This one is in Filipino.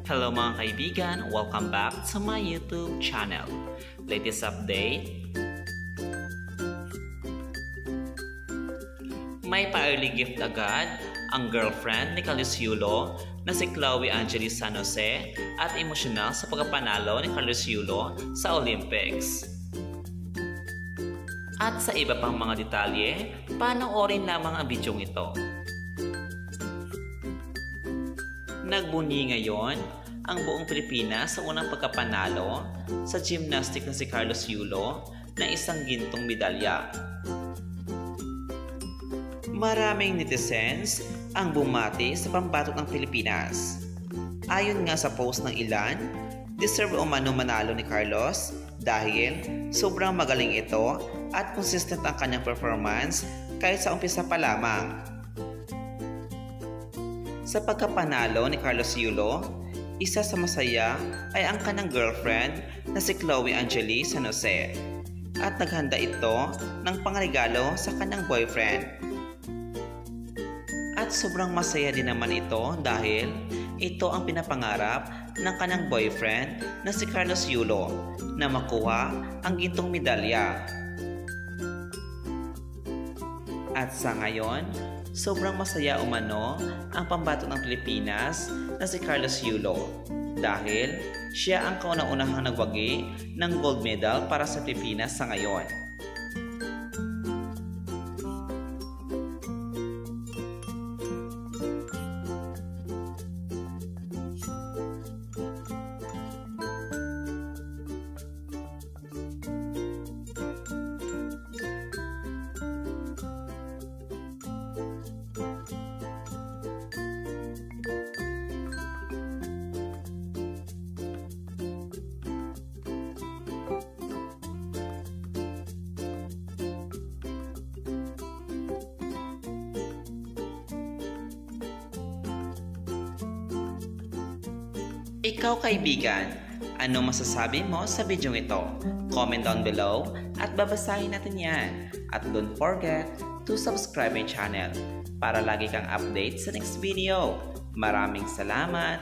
Hello mga kaibigan, welcome back to my YouTube channel. Latest update, may pa-early gift agad ang girlfriend ni Carlos Yulo na si Chloe Angeli San Jose at emosyonal sa pagkapanalo ni Carlos Yulo sa Olympics. At sa iba pang mga detalye, panoorin lamang ang bidyong ito. Nagbunyi ngayon ang buong Pilipinas sa unang pagkapanalo sa gymnastic na si Carlos Yulo na isang gintong medalya. Maraming netizens ang bumati sa pambatot ng Pilipinas. Ayon nga sa post ng ilan, deserve umano manalo ni Carlos dahil sobrang magaling ito at consistent ang kanyang performance kahit sa umpisa pa lamang. Sa pagkapanalo ni Carlos Yulo, isa sa masaya ay ang kanyang girlfriend na si Chloe Angeli San Jose at naghanda ito ng pangregalo sa kanyang boyfriend. At sobrang masaya din naman ito dahil ito ang pinapangarap ng kanyang boyfriend na si Carlos Yulo na makuha ang gintong medalya. At sa ngayon, sobrang masaya umano ang pambato ng Pilipinas na si Carlos Yulo dahil siya ang kauna-unahang nagwagi ng gold medal para sa Pilipinas sa ngayon. Ikaw kaibigan, ano masasabi mo sa video ito? Comment down below at babasahin natin yan. At don't forget to subscribe my channel para lagi kang update sa next video. Maraming salamat!